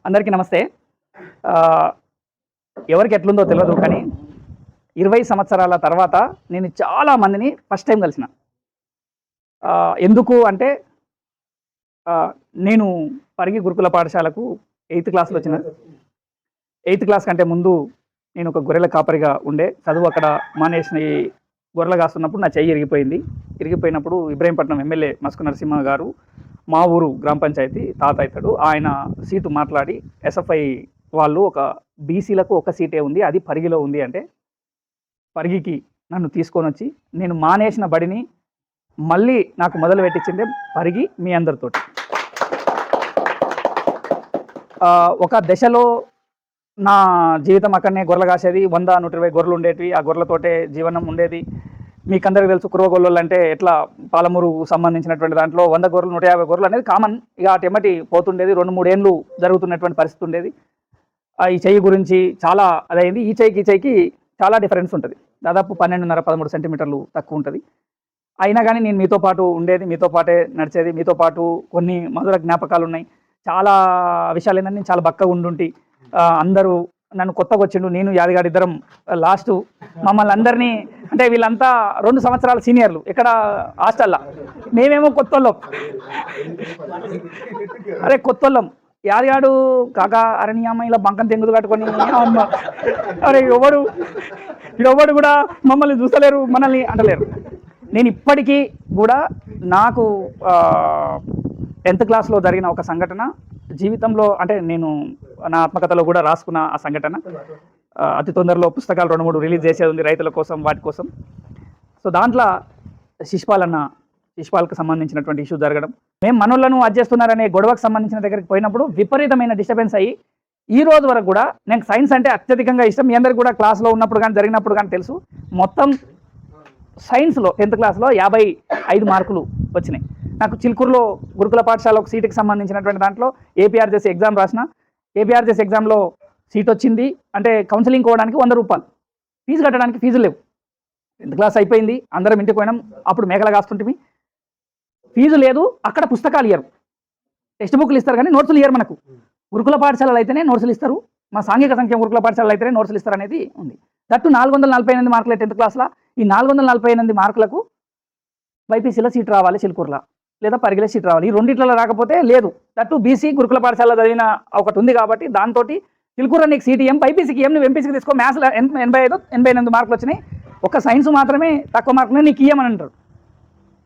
అందరికీ నమస్తే. ఎవరికి ఎట్లుందో తెలియదు కానీ 20 సంవత్సరాల తర్వాత నేను చాలా మందిని ఫస్ట్ టైం కలిసిన. ఎందుకు అంటే నేను పరిగి గురుకుల పాఠశాలకు 8th క్లాస్‌లో వచ్చిన. 8th క్లాస్ కంటే ముందు నేను ఒక గొర్రెల కాపరిగా ఉండే. చదువు అక్కడ మానేసి గొర్రెలు కాస్తున్నప్పుడు నా చెయ్యి ఇరిగిపోయింది. ఇరిగిపోయినప్పుడు ఇబ్రహీంపట్నం ఎమ్మెల్యే మస్కు నరసింహ గారు మా ఊరు గ్రామ పంచాయతీ తాత అవుతాడు, ఆయన సీటు మాట్లాడి ఎస్ఎఫ్ఐ వాళ్ళు ఒక బీసీలకు ఒక సీటే ఉంది, అది పరిగిలో ఉంది అంటే పరిగికి నన్ను తీసుకొని వచ్చి నేను మానేసిన బడిని మళ్ళీ నాకు మొదలు పెట్టించిందే పరిగి మీ అందరితోటి. ఒక దశలో నా జీవితం అక్కడనే గొర్రెలు కాసేది. 100-120 గొర్రెలు ఉండేటివి. ఆ గొర్రెలతోటే జీవనం ఉండేది. మీకు అందరికీ తెలుసు కురువ గొర్రెలు అంటే ఎట్లా పాలమూరు సంబంధించినటువంటి దాంట్లో 100 గొర్రెలు 150 గొర్రెలు అనేది కామన్. ఇక అటెమ్మటి పోతుండేది. 2-3 ఏళ్ళు జరుగుతున్నటువంటి పరిస్థితి ఉండేది. ఈ చెయ్యి గురించి చాలా అదైంది. ఈ చెయ్యికి చాలా డిఫరెన్స్ ఉంటుంది. దాదాపు 12.5-13 సెంటీమీటర్లు తక్కువ ఉంటుంది. అయినా కానీ నేను మీతో పాటు ఉండేది, మీతో పాటే నడిచేది, మీతో పాటు కొన్ని మధుర జ్ఞాపకాలు ఉన్నాయి. చాలా విషయాలు ఏంటంటే నేను చాలా బక్కగా ఉండుంటి. అందరూ నన్ను కొత్తగా వచ్చిండు, నేను యాదగాడి ఇద్దరం లాస్ట్. మమ్మల్ని అందరినీ అంటే వీళ్ళంతా 2 సంవత్సరాల సీనియర్లు ఇక్కడ హాస్టల్లో, మేమేమో కొత్తోళ్ళం. అరే కొత్తోళ్ళం. యాదగాడు కాకా అరణ్యమ్మ ఇలా బంకం తెంగులు కట్టుకొని అమ్మ అరే ఎవడు కూడా మమ్మల్ని చూసలేరు, మనల్ని అంటలేరు. నేను ఇప్పటికీ కూడా నాకు 10th క్లాస్లో జరిగిన ఒక సంఘటన జీవితంలో అంటే నేను నా ఆత్మకథలో కూడా రాసుకున్న ఆ సంఘటన. అతి తొందరలో పుస్తకాలు 2-3 రిలీజ్ చేసేది ఉంది రైతుల కోసం, వాటి కోసం. సో దాంట్లో శిశుపాలకు సంబంధించినటువంటి ఇష్యూ జరగడం, మేము మనోళ్ళను చేస్తున్నారనే గొడవకు సంబంధించిన దగ్గరికి పోయినప్పుడు విపరీతమైన డిస్టర్బెన్స్ అయ్యి ఈ రోజు వరకు కూడా నాకు సైన్స్ అంటే అత్యధికంగా ఇష్టం. మీ అందరికి కూడా క్లాస్లో ఉన్నప్పుడు కానీ జరిగినప్పుడు కానీ తెలుసు. మొత్తం సైన్స్లో 10th క్లాస్లో 55 మార్కులు వచ్చినాయి. నాకు చిలుకూరులో గురుకుల పాఠశాల ఒక సీటుకి సంబంధించినటువంటి దాంట్లో ఏపీఆర్జేసీ ఎగ్జామ్ రాసిన. ఏపీఆర్జేసీ ఎగ్జామ్లో సీట్ వచ్చింది అంటే కౌన్సిలింగ్ పోవడానికి 100 రూపాయలు, ఫీజు కట్టడానికి ఫీజు లేవు. 10th క్లాస్ అయిపోయింది, అందరం ఇంటికి పోయినాం. అప్పుడు మేకలు కాస్తుంటివి. ఫీజు లేదు, అక్కడ పుస్తకాలు ఇయ్యరు, టెక్స్ట్ బుక్లు ఇస్తారు కానీ నోట్సులు ఇయ్యరు. మనకు గురుకుల పాఠశాలలు అయితేనే నోట్సులు ఇస్తారు, మా సాంఘిక సంఖ్య గురుకుల పాఠశాలలు అయితేనే నోట్సులు ఇస్తారు అనేది ఉంది. దట్టు 448 మార్కులు 10th క్లాస్లో. ఈ 448 మార్కులకు బైపీసీలో సీట్ రావాలి, చిలుకూరులో లేదా పరిగిలో సీట్ రావాలి. ఈ రెండిట్లలో రాకపోతే లేదు. దట్టు బీసీ గురుకుల పాఠశాలలో చదివిన ఒకటి ఉంది కాబట్టి దాంతో చిలుకూరు నీకు సీట్ ఏం, బైపీసీకి ఏం, నువ్వు ఎంపీసీకి తీసుకో. మ్యాథ్స్లో 85-88 మార్కులు వచ్చినాయి, ఒక సైన్స్ మాత్రమే తక్కువ మార్కులు, నీకు ఇయ్యమని అంటారు.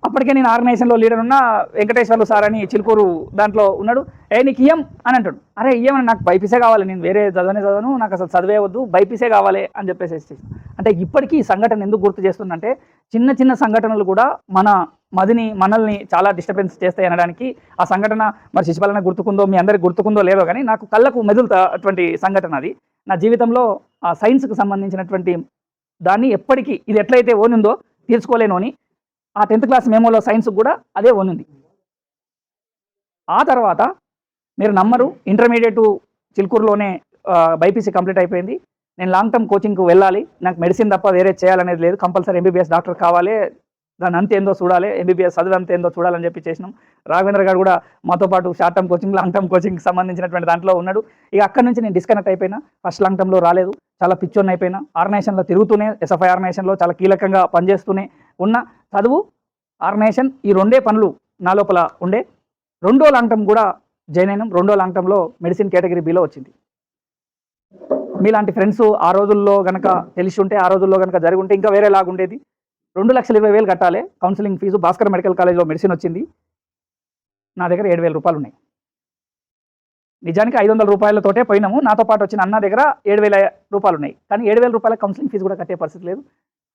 అప్పటికే నేను ఆర్గనైజేషన్లో లీడర్ ఉన్న వెంకటేశ్వర్లు సార్ అని చిలుకూరు దాంట్లో ఉన్నాడు. నీకు ఇయ్యం అని అంటాడు. అరే ఇయ్యమని, నాకు బైపీసే కావాలి, నేను వేరే చదవను, నాకు అసలు చదివే వద్దు, బైపీసే కావాలి అని చెప్పేసి. అంటే ఇప్పటికీ ఈ సంఘటన ఎందుకు గుర్తు చేస్తుందంటే చిన్న చిన్న సంఘటనలు కూడా మనల్ని చాలా డిస్టర్బెన్స్ చేస్తాయి అనడానికి ఆ సంఘటన మరి శిశుపాలన గుర్తుకుందో, మీ అందరికి గుర్తుకుందో లేదో కానీ నాకు కళ్ళకు మెదులుతున్నటువంటి సంఘటన అది. నా జీవితంలో ఆ సైన్స్కి సంబంధించినటువంటి దాన్ని ఎప్పటికీ ఇది ఎట్లయితే ఓనుందో తీర్చుకోలేను అని ఆ 10th క్లాస్ మెమోలో సైన్స్ కూడా అదే ఉంది. ఆ తర్వాత మీరు నమ్మరు, ఇంటర్మీడియట్ చిలుకూరులోనే బైపీసీ కంప్లీట్ అయిపోయింది. నేను లాంగ్ టర్మ్ కోచింగ్కి వెళ్ళాలి, నాకు మెడిసిన్ తప్ప వేరే చేయాలనేది లేదు, కంపల్సరీ ఎంబీబీఎస్ డాక్టర్ కావాలి, దాని అంతేందో చూడాలి, ఎంబీబీఎస్ చదువు అంతేందో చూడాలని చెప్పి చేసినాం. రాఘవేంద్ర గారు కూడా మాతో పాటు short term coaching, long term కోచింగ్కి సంబంధించినటువంటి దాంట్లో ఉన్నాడు. ఇక అక్కడి నుంచి నేను డిస్కనెక్ట్ అయిపోయినా. ఫస్ట్ లాంగ్ టర్మ్లో రాలేదు, చాలా పిచ్చోన్ అయిపోయినా. ఆర్గనైజేషన్లో తిరుగుతూనే, ఎస్ఎఫ్ఐ ఆర్గనైజేషన్లో చాలా కీలకంగా పనిచేస్తూనే ఉన్న. చదువు, ఆర్గనైజేషన్, ఈ రెండే పనులు నా లోపల ఉండే. 2వ లాంగ్ టర్మ్ కూడా జాయిన్ అయినాం. 2వ లాంగ్ టర్మ్లో మెడిసిన్ కేటగిరీ బిలో వచ్చింది. మీలాంటి ఫ్రెండ్స్ ఆ రోజుల్లో కనుక తెలిసి ఉంటే, ఆ రోజుల్లో కనుక జరిగి ఉంటే ఇంకా వేరే లాగుండేది. 2,20,000 కట్టాలి కౌన్సిలింగ్ ఫీజు. భాస్కర్ మెడికల్ కాలేజ్లో మెడిసిన్ వచ్చింది. నా దగ్గర 7,000 రూపాయలు ఉన్నాయి. నిజానికి 500 రూపాయలతోటే పోయినాము. నాతో పాటు వచ్చిన అన్న దగ్గర 7,000 రూపాయలు ఉన్నాయి. కానీ 7,000 రూపాయల కౌన్సిలింగ్ ఫీజు కూడా కట్టే పరిస్థితి లేదు.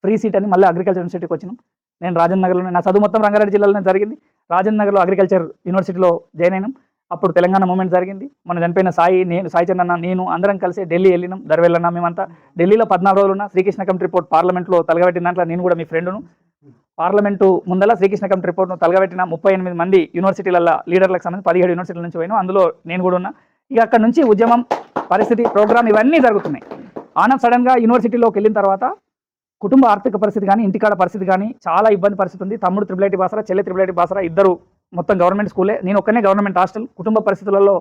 ఫ్రీ సీట్ అని మళ్ళీ అగ్రికల్చర్ యూనివర్సిటీకి వచ్చినాం. నేను రాజేంద్ర నగర్లో, నా చదువు మొత్తం రంగారెడ్డి జిల్లాలోనే జరిగింది. రాజేంద్ర నగర్లో అగ్రికల్చర్ యూనివర్సిటీలో జాయిన్ అయినాం. అప్పుడు తెలంగాణ మూమెంట్ జరిగింది. మన చనిపోయిన సాయి చందన్న, నేను అందరం కలిసి ఢిల్లీ వెళ్ళినాం. దర్వెళ్ళన్నా మేమంతా ఢిల్లీలో 14 రోజులు ఉన్నా. శ్రీకృష్ణ కమిటీ రిపోర్ట్ పార్లమెంట్లో తలగబెట్టిన దాంట్లో నేను కూడా మీ ఫ్రెండ్ను. పార్లమెంటు ముందల శ్రీకృష్ణ కమిటీ రిపోర్ట్ను తలగబెట్టిన 38 మంది యూనివర్సిటీల లీడర్లకు సంబంధించి 17 యూనివర్సిటీల నుంచి పోయినాం. అందులో నేను కూడా ఉన్నా. ఇక అక్కడ నుంచి ఉద్యమం, పరిస్థితి, ప్రోగ్రామ్ ఇవన్నీ జరుగుతున్నాయి. సడన్గా యూనివర్సిటీలోకి వెళ్ళిన తర్వాత కుటుంబ ఆర్థిక పరిస్థితి కానీ, ఇంటికాడ పరిస్థితి కానీ చాలా ఇబ్బంది పరిస్థితి ఉంది. తమ్ముడు IIIT బాసరా, చెల్లె IIIT బాసరా, ఇద్దరు మొత్తం గవర్నమెంట్ స్కూలే, నేను ఒక్కనే గవర్నమెంట్ హాస్టల్. కుటుంబ పరిస్థితులలో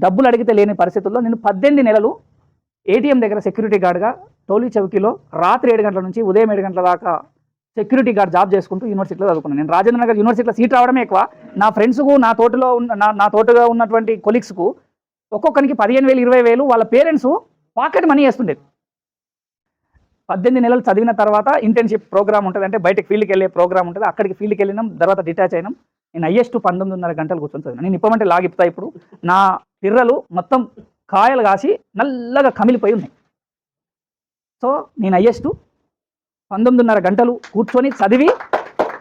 డబ్బులు అడిగితే లేని పరిస్థితుల్లో నేను 18 నెలలు ఏటీఎం దగ్గర సెక్యూరిటీ గార్డ్గా టోలీ చౌకీలో రాత్రి 7 గంటల నుంచి ఉదయం 7 గంటల దాకా సెక్యూరిటీ గార్డ్ జాబ్ చేసుకుంటూ యూనివర్సిటీలో చదువుకున్నాను. నేను రాజేంద్ర నగర్ యూనివర్సిటీలో సీట్ రావడమే ఎక్కువ. నా ఫ్రెండ్స్కు నా తోటగా ఉన్నటువంటి కొలీగ్స్కు ఒక్కొక్కరికి 15,000 20,000 వాళ్ళ పేరెంట్స్ పాకెట్ మనీ వేస్తుండేది. 18 నెలలు చదివిన తర్వాత ఇంటర్న్షిప్ ప్రోగ్రామ్ ఉంటుంది, అంటే బయటకు ఫీల్డ్కి వెళ్ళే ప్రోగ్రామ్ ఉంటుంది. అక్కడికి ఫీల్డ్కి వెళ్ళినాం, తర్వాత డిటాచ్ అయినాం. నేను హైయెస్ట్ 19.5 గంటలు కూర్చొని చదివిన. నేను ఇప్పమంటే లాగిపుతా. ఇప్పుడు నా పిర్రలు మొత్తం కాయలు కాసి నల్లగా కమిలిపోయి ఉన్నాయి. సో నేను హైయెస్ట్ 19.5 గంటలు కూర్చొని చదివి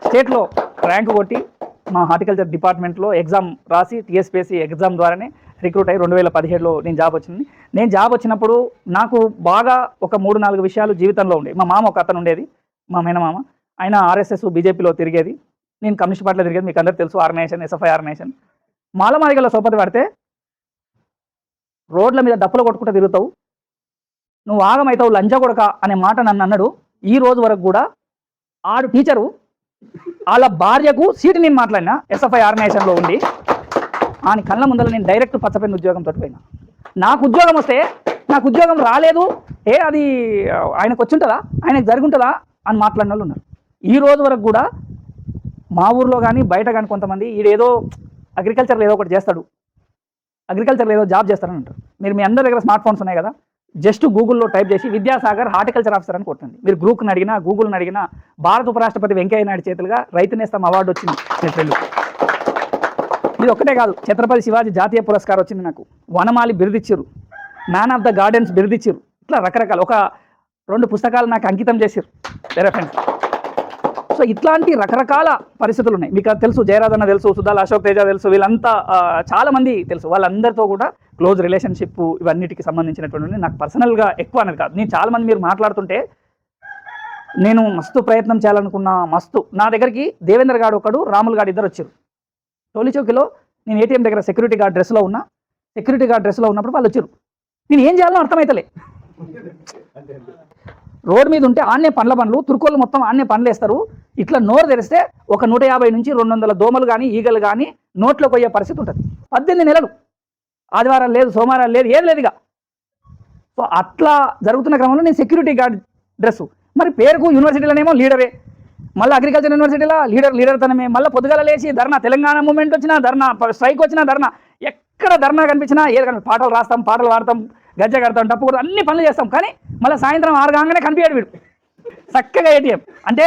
స్టేట్లో ర్యాంకు కొట్టి మా హార్టికల్చర్ డిపార్ట్మెంట్లో ఎగ్జామ్ రాసి టీఎస్పీఎస్సీ ఎగ్జామ్ ద్వారానే రిక్రూట్ అయ్యి 2017లో నేను జాబ్ వచ్చింది. నేను జాబ్ వచ్చినప్పుడు నాకు బాగా ఒక 3-4 విషయాలు జీవితంలో ఉండేవి. మా మామ ఒక అతను ఉండేది, మా మేనమామ. ఆయన ఆర్ఎస్ఎస్ బీజేపీలో తిరిగేది, నేను కమ్యూనిస్ట్ పార్టీలో తిరిగేది. మీకు అందరికీ తెలుసు, ఆర్గనైజేషన్ ఎస్ఎఫ్ఐ ఆర్గనైజేషన్. మాలమాదిగల సోపతి పడితే రోడ్ల మీద డప్పులు కొట్టుకుంటూ తిరుగుతావు, నువ్వు ఆగమవుతావు లంచ కొడక అనే మాట నన్ను అన్నాడు. ఈ రోజు వరకు కూడా ఆడు టీచరు వాళ్ళ భార్యకు సీటు నేను మాట్లాడినా ఎస్ఎఫ్ఐ ఆర్గనైజేషన్లో ఉండి, ఆయన కళ్ళ ముందర నేను డైరెక్ట్ పచ్చపెన్ ఉద్యోగంతో పోయినా. నాకు ఉద్యోగం వస్తే నాకు ఉద్యోగం రాలేదు, అది ఆయనకు వచ్చి ఉంటుందా, ఆయనకు జరిగి ఉంటుందా అని మాట్లాడిన వాళ్ళు ఉన్నారు. ఈ రోజు వరకు కూడా మా ఊర్లో కానీ బయట కానీ కొంతమంది ఈడేదో అగ్రికల్చర్లో ఏదో ఒకటి చేస్తాడు, అగ్రికల్చర్లో ఏదో జాబ్ చేస్తారని అంటారు. మీరు మీ అందరి దగ్గర స్మార్ట్ ఫోన్స్ ఉన్నాయి కదా, జస్ట్ గూగుల్లో టైప్ చేసి విద్యాసాగర్ హార్టికల్చర్ ఆఫీసర్ అని కొట్టండి. మీరు గ్రూప్ని అడిగినా గూగుల్ని అడిగినా భారత ఉపరాష్ట్రపతి వెంకయ్య నాయుడు చేతులుగా రైతు నేస్తం అవార్డు వచ్చింది. ఇది ఒక్కటే కాదు, ఛత్రపతి శివాజీ జాతీయ పురస్కారం వచ్చింది నాకు, వనమాలి బిరుదిచ్చారు, మ్యాన్ ఆఫ్ ద గార్డెన్స్ బిరుదిచ్చారు. ఇట్లా రకరకాల ఒక 2 పుస్తకాలు నాకు అంకితం చేశారు వేరే ఫ్రెండ్స్. సో ఇట్లాంటి రకరకాల పరిస్థితులు ఉన్నాయి. మీకు తెలుసు, జయరాధన్న తెలుసు, సుధాల్ అశోక్ తేజ తెలుసు, వీళ్ళంతా చాలామంది తెలుసు. వాళ్ళందరితో కూడా క్లోజ్ రిలేషన్షిప్ ఇవన్నిటికి సంబంధించినటువంటి నాకు పర్సనల్గా ఎక్కువ అనేది కాదు. నేను చాలామంది మీరు మాట్లాడుతుంటే నేను మస్తు ప్రయత్నం చేయాలనుకున్నా, మస్తు నా దగ్గరికి దేవేంద్ర గారు ఒకడు, రాములు గారు ఇద్దరు వచ్చారు. టోలీ చౌకీలో నేను ఏటీఎం దగ్గర సెక్యూరిటీ గార్డ్ డ్రెస్లో ఉన్నా. సెక్యూరిటీ గార్డ్ డ్రెస్లో ఉన్నప్పుడు వాళ్ళు వచ్చారు. నేను ఏం చేయాలో అర్థమవుతలే. రోడ్ మీద ఉంటే ఆన్నే పండ్ల బండ్లు, తుర్కోళ్ళు మొత్తం ఆన్నే పండ్లు వేస్తారు. ఇట్లా నోరు తెరిస్తే ఒక 150 నుంచి 200 దోమలు కానీ ఈగలు కానీ నోట్లోకి పోయే పరిస్థితి ఉంటుంది. 18 నెలలు, ఆదివారాలు లేదు, సోమవారాలు లేదు, ఏది లేదుగా. సో అట్లా జరుగుతున్న క్రమంలో నేను సెక్యూరిటీ గార్డ్ డ్రెస్సు, మరి పేరుకు యూనివర్సిటీలోనేమో లీడరే, మళ్ళీ అగ్రికల్చర్ యూనివర్సిటీలో లీడర్ తనమే. మళ్ళీ పొద్దుగాల లేచి ధర్నా, తెలంగాణ మూమెంట్ వచ్చినా ధర్నా, స్ట్రైక్ వచ్చినా ధర్నా, ఎక్కడ ధర్నా కనిపించినా ఏది కనిపి పాటలు రాస్తాం, పాటలు పాడతాం, గజ్జ కడతాం, టప్పు కూడా అన్ని పనులు చేస్తాం. కానీ మళ్ళీ సాయంత్రం 6 కాగానే కనిపించాడు వీడు చక్కగా ఏటీఎం. అంటే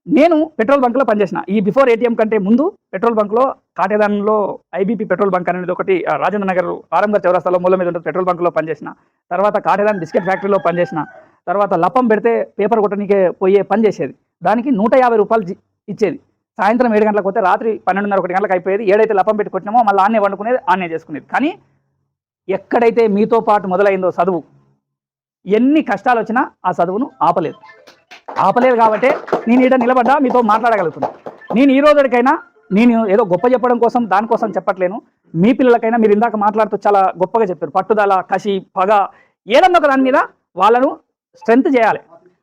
నేను పెట్రోల్ బంక్లో పనిచేసిన, ఈ బిఫోర్ ఏటీఎం కంటే ముందు పెట్రోల్ బంక్లో కాటేదాన్లో ఐబీపీ పెట్రోల్ బంక్ అనేది ఒకటి రాజేంద్ర నగర్ ఆరంగర్ చౌరస్తాలో మూల మీద ఉంటుంది. పెట్రోల్ బంక్లో పనిచేసిన తర్వాత కాటేదాన్ బిస్కెట్ ఫ్యాక్టరీలో పనిచేసిన తర్వాత లప్పం పెడితే పేపర్ కొట్టనికే పోయే పని చేసేది. దానికి 150 రూపాయలు ఇచ్చేది. సాయంత్రం 7 గంటలకు పోతే రాత్రి 12:30 1 గంటలకు అయిపోయేది. ఏడైతే లప్పం పెట్టి కొట్టినామో మళ్ళీ ఆన్నే వండుకునేది, ఆన్నే చేసుకునేది. కానీ ఎక్కడైతే మీతో పాటు మొదలైందో చదువు, ఎన్ని కష్టాలు వచ్చినా ఆ చదువును ఆపలేదు కాబట్టి నేను ఈడ నిలబడ్డా, మీతో మాట్లాడగలుగుతున్నాను. నేను ఈ రోజుకైనా నేను ఏదో గొప్ప చెప్పడం కోసం దానికోసం చెప్పట్లేను. మీ పిల్లలకైనా మీరు ఇందాక మాట్లాడుతూ చాలా గొప్పగా చెప్పారు, పట్టుదల, కసి, పగ, ఏదన్నా ఒక దాని మీద వాళ్ళను స్ట్రెంత్ చేయాలి.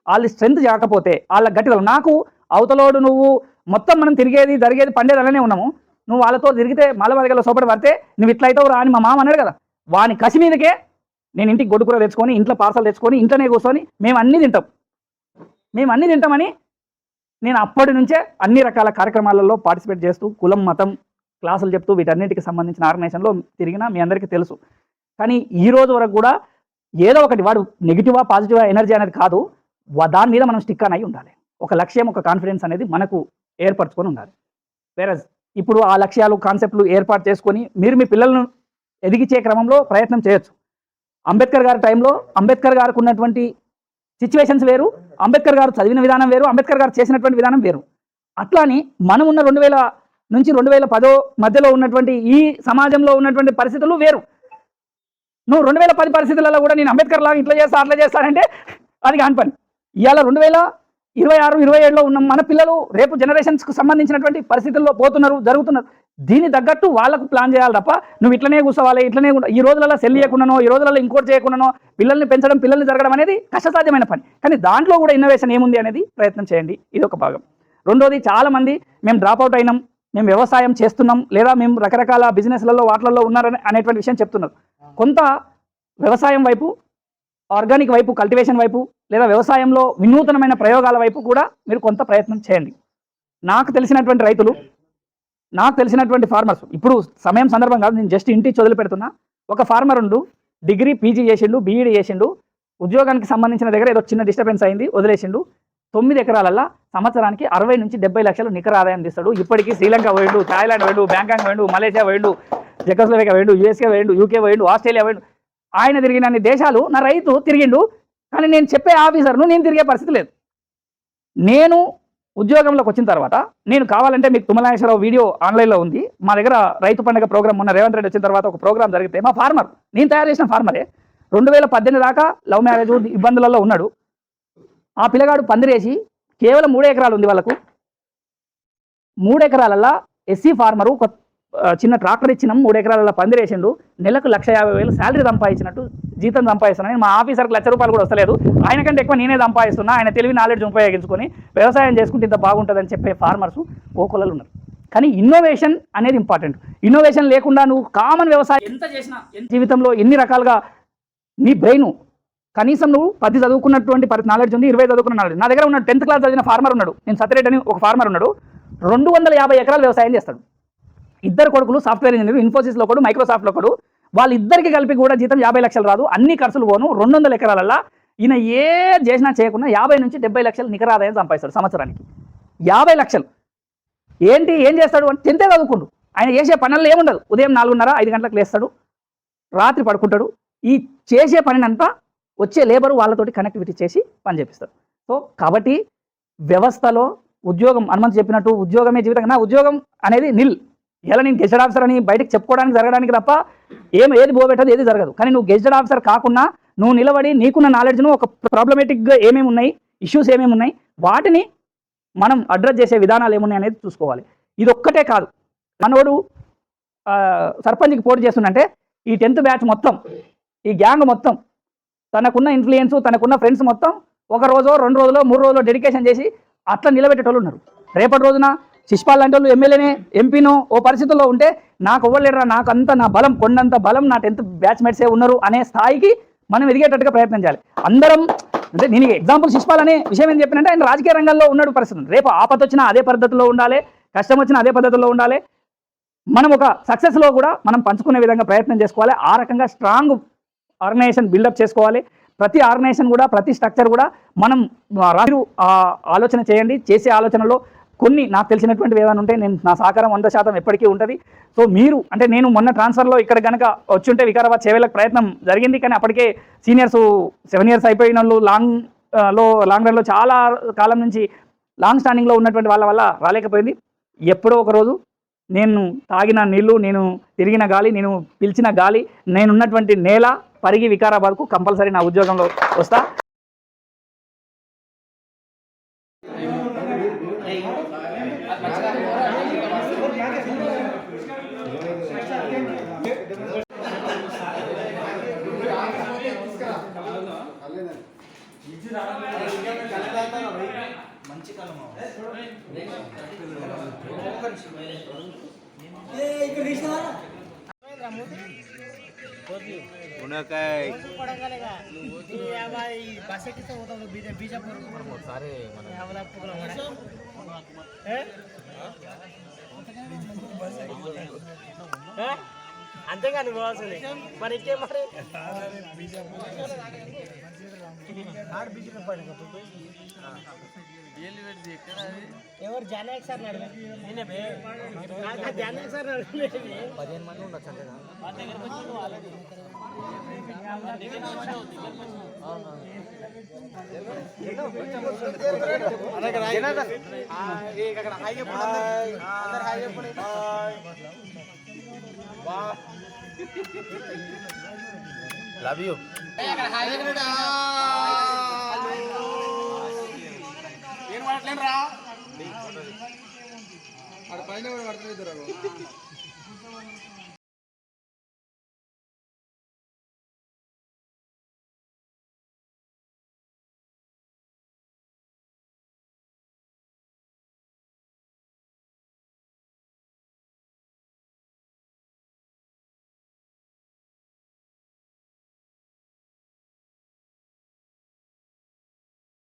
వాళ్ళు స్ట్రెంత్ చేయకపోతే వాళ్ళ గట్టిదల, నాకు అవతలోడు నువ్వు మొత్తం మనం తిరిగేది జరిగేది పండేది అలానే ఉన్నాము, నువ్వు వాళ్ళతో తిరిగితే మలమదిగల సోపడి పడితే నువ్వు ఇట్లయితావు రా అని మా మామ అన్నాడు కదా. వాని కసి మీదకే నేను ఇంటికి గొడ్డుకూర తెచ్చుకొని, ఇంట్లో పార్సల్ తెచ్చుకొని, ఇంట్లోనే కూర్చొని మేము అన్నీ తింటామని నేను అప్పటి నుంచే అన్ని రకాల కార్యక్రమాలలో పార్టిసిపేట్ చేస్తూ కులం, మతం, క్లాసులు చెప్తూ వీటన్నిటికి సంబంధించిన ఆర్గనైజేషన్లో తిరిగినా మీ అందరికీ తెలుసు. కానీ ఈ రోజు వరకు కూడా ఏదో ఒకటి, వాడు నెగిటివా పాజిటివా ఎనర్జీ అనేది కాదు, దాని మీద మనం స్టిక్ అని ఉండాలి. ఒక లక్ష్యం, ఒక కాన్ఫిడెన్స్ అనేది మనకు ఏర్పరచుకొని ఉండాలి. వేరే ఇప్పుడు ఆ లక్ష్యాలు, కాన్సెప్ట్లు ఏర్పాటు చేసుకొని మీరు మీ పిల్లలను ఎదిగించే క్రమంలో ప్రయత్నం చేయొచ్చు. అంబేద్కర్ గారి టైంలో అంబేద్కర్ గారికి ఉన్నటువంటి సిచ్యువేషన్స్ వేరు, అంబేద్కర్ గారు చదివిన విధానం వేరు, అంబేద్కర్ గారు చేసినటువంటి విధానం వేరు. అట్లాని మనం ఉన్న 2000 నుంచి 2010 మధ్యలో ఉన్నటువంటి ఈ సమాజంలో ఉన్నటువంటి పరిస్థితులు వేరు. నువ్వు 2010 పరిస్థితులలో కూడా నేను అంబేద్కర్ లాగా ఇట్లా చేస్తా అట్లా చేస్తానంటే అది కాని పని. ఇవాళ 2026, 27లో ఉన్న మన పిల్లలు రేపు జనరేషన్స్కు సంబంధించినటువంటి పరిస్థితుల్లో పోతున్నారు, జరుగుతున్నారు. దీన్ని తగ్గట్టు వాళ్ళకు ప్లాన్ చేయాలి తప్ప నువ్వు ఇట్లనే కూర్చోవాలి, ఇట్లనే ఈ రోజులలో సెల్ చేయకుండానో, ఈ రోజులలో ఇంకోటి చేయకుండానో పిల్లల్ని పెంచడం, పిల్లల్ని జరగడం అనేది కష్టసాధ్యమైన పని. కానీ దాంట్లో కూడా ఇన్నోవేషన్ ఏముంది అనేది ప్రయత్నం చేయండి. ఇది ఒక భాగం. రెండోది, చాలామంది మేము డ్రాప్ అవుట్ అయినాం, మేము వ్యవసాయం చేస్తున్నాం లేదా మేము రకరకాల బిజినెస్లలో వాటిలలో ఉన్నారని అనేటువంటి విషయం చెప్తున్నారు. కొంత వ్యవసాయం వైపు, ఆర్గానిక్ వైపు, కల్టివేషన్ వైపు లేదా వ్యవసాయంలో వినూతనమైన ప్రయోగాల వైపు కూడా మీరు కొంత ప్రయత్నం చేయండి. నాకు తెలిసినటువంటి రైతులు, నాకు తెలిసినటువంటి ఫార్మర్స్, ఇప్పుడు సమయం సందర్భం కాదు, నేను జస్ట్ ఇంటి చదువులు పెడుతున్నా. ఒక ఫార్మర్ ఉండు, డిగ్రీ పీజీ చేసిండు, బీఈడీ చేసిండు, ఉద్యోగానికి సంబంధించిన దగ్గర ఏదో చిన్న డిస్టర్బెన్స్ అయింది, వదిలేసిండు. 9 ఎకరాలల్లో సంవత్సరానికి 60 నుంచి 70 లక్షలు నికర ఆదాయం తీస్తాడు. ఇప్పటికీ శ్రీలంక పోయిండు, థాయిలాండ్ పోయిండు, బ్యాంకాక్ పోయిండు, మలేషియా పోయిండు, జెకోస్లోవేకియా పోయిండు, యూఎస్ఏ పోయిండు, యూకే పోయిండు, ఆస్ట్రేలియా పోయిండు. ఆయన తిరిగినన్ని దేశాలు నా రైతు తిరిగిండు. కానీ నేను చెప్పే ఆఫీసర్ను నేను తిరిగే పరిస్థితి లేదు. నేను ఉద్యోగంలోకి వచ్చిన తర్వాత నేను కావాలంటే మీకు తుమ్మలాంగేశ్వరరావు వీడియో ఆన్లైన్లో ఉంది. మా దగ్గర రైతు పండుగ ప్రోగ్రామ్ మొన్న రేవంత్ రెడ్డి వచ్చిన తర్వాత ఒక ప్రోగ్రామ్ జరిగితే మా ఫార్మర్, నేను తయారు చేసిన ఫార్మరే, 2018 దాకా లవ్ మ్యారేజ్ ఇబ్బందులలో ఉన్నాడు. ఆ పిల్లగాడు పందిరేసి కేవలం 3 ఎకరాలు ఉంది వాళ్ళకు. 3 ఎకరాలల్లో ఎస్సీ ఫార్మరు ఒక చిన్న ట్రాక్టర్ ఇచ్చినాం, 3 ఎకరాలలో పందిరేసిండు. నెలకు 1,50,000 శాలరీ సంపాదించినట్టు జీతం సంపాదిస్తున్నాను. మా ఆఫీసర్కి ₹1,00,000 కూడా వస్తలేదు. ఆయనకంటే ఎక్కువ నేనే సంపాదిస్తున్నా. ఆయన తెలివి నాలెడ్జ్ ఉపయోగించుకొని వ్యవసాయం చేసుకుంటే ఇంత బాగుంటుందని చెప్పే ఫార్మర్స్ కోకొల్లలు ఉన్నారు. కానీ ఇన్నోవేషన్ అనేది ఇంపార్టెంట్. ఇన్నోవేషన్ లేకుండా నువ్వు కామన్ వ్యవసాయం ఎంత చేసినా, జీవితంలో ఎన్ని రకాలుగా నీ బ్రెయిన్, కనీసం నువ్వు 10 చదువుకున్నటువంటి నాలెడ్జ్ ఉంది, 20 చదువుకున్న నాలెడ్జ్. నా దగ్గర ఉన్న 10th క్లాస్ చదివిన ఫార్మర్ ఉన్నాడు, నేను సత్యరెడ్డి అని ఒక ఫార్మర్ ఉన్నాడు, 250 ఎకరాలు వ్యవసాయం చేస్తాడు. 2 కొడుకులు సాఫ్ట్వేర్ ఇంజనీర్, ఇన్ఫోసిస్లో ఒకడు, మైక్రోసాఫ్ట్లో ఒకడు. వాళ్ళిద్దరికి కలిపి కూడా జీతం 50 లక్షలు రాదు, అన్ని ఖర్చులు పోను. 200 ఎకరాలల్లో ఈయన ఏ చేసినా చేయకుండా 50 నుంచి 70 లక్షలు నికర ఆదాయం సంపాదిస్తాడు సంవత్సరానికి. 50 లక్షలు ఏంటి, ఏం చేస్తాడు అంటే 10th చదువుకుండు. ఆయన చేసే పనుల్లో ఏముండదు. ఉదయం 4:30-5 గంటలకు లేస్తాడు, రాత్రి పడుకుంటాడు. ఈ చేసే పనినంతా వచ్చే లేబరు వాళ్ళతోటి కనెక్టివిటీ చేసి పని చేపిస్తారు. సో కాబట్టి వ్యవస్థలో ఉద్యోగం, హనుమంత్ చెప్పినట్టు ఉద్యోగమే జీవితం. నా ఉద్యోగం అనేది నిల్. ఇలా నేను గెజెట్ ఆఫీసర్ అని బయటకు చెప్పుకోవడానికి జరగడానికి తప్ప ఏది బోబెట్టదు, ఏది జరగదు. కానీ నువ్వు గెజెట్ ఆఫీసర్ కాకుండా నువ్వు నిలబడి నీకున్న నాలెడ్జ్ను ఒక ప్రాబ్లమేటిక్గా ఏమేమి ఉన్నాయి, ఇష్యూస్ ఏమేమి ఉన్నాయి, వాటిని మనం అడ్రస్ చేసే విధానాలు ఏమున్నాయి అనేది చూసుకోవాలి. ఇది ఒక్కటే కాదు, మనోడు సర్పంచ్కి పోటీ చేస్తుందంటే ఈ 10th బ్యాచ్ మొత్తం, ఈ గ్యాంగ్ మొత్తం, తనకున్న ఇన్ఫ్లుయెన్స్, తనకున్న ఫ్రెండ్స్ మొత్తం 1 రోజో 2 రోజులో 3 రోజులో డెడికేషన్ చేసి అట్లా నిలబెట్టేటోళ్ళు ఉన్నారు. రేపటి రోజున శిష్పాల్ లాంటి వాళ్ళు ఎమ్మెల్యేనే, ఎంపీనో ఓ పరిస్థితుల్లో ఉంటే నాకు ఇవ్వలేరా, నాకు అంత నా బలం, కొండంత బలం నా 10th బ్యాచ్మేట్సే ఉన్నారు అనే స్థాయికి మనం ఎదిగేటట్టుగా ప్రయత్నం చేయాలి. అందరం అంటే నేను ఎగ్జాంపుల్ శిష్పాల్ అనే విషయం ఏం చెప్పినంటే ఆయన రాజకీయ రంగంలో ఉన్నాడు పరిస్థితి. రేపు ఆపద వచ్చినా అదే పద్ధతిలో ఉండాలి, కష్టం వచ్చినా అదే పద్ధతిలో ఉండాలి. మనం ఒక సక్సెస్లో కూడా మనం పంచుకునే విధంగా ప్రయత్నం చేసుకోవాలి. ఆ రకంగా స్ట్రాంగ్ ఆర్గనైజేషన్ బిల్డప్ చేసుకోవాలి. ప్రతి ఆర్గనైజేషన్ కూడా, ప్రతి స్ట్రక్చర్ కూడా మనం రాజు ఆలోచన చేయండి. చేసే ఆలోచనలో కొన్ని నాకు తెలిసినటువంటివి ఏమైనా ఉంటే నేను నా సహకారం 100% ఎప్పటికీ ఉంటుంది. సో మీరు అంటే నేను మొన్న ట్రాన్స్ఫర్లో ఇక్కడ కనుక వచ్చి ఉంటే వికారాబాద్ చేవేలకు ప్రయత్నం జరిగింది. కానీ అప్పటికే సీనియర్స్ 7 years అయిపోయిన వాళ్ళు, లాంగ్ రన్లో చాలా కాలం నుంచి లాంగ్ స్టాండింగ్లో ఉన్నటువంటి వాళ్ళ వల్ల రాలేకపోయింది. ఎప్పుడో ఒకరోజు నేను తాగిన నీళ్లు, నేను తిరిగిన గాలి, నేను పిలిచిన గాలి, నేనున్నటువంటి నేల పరిగి వికారాబాద్కు కంపల్సరీ నా ఉద్యోగంలో వస్తా. అంతేగాని పోవాల్సింది మరి ఇంకే మరి ఎవరు జానాయక్ సార్ జానాయక్ సార్ 15 మంది ఉండొచ్చు లవ్ యూ ఏం మాట్లాడలేను రా పైన పడుతుంది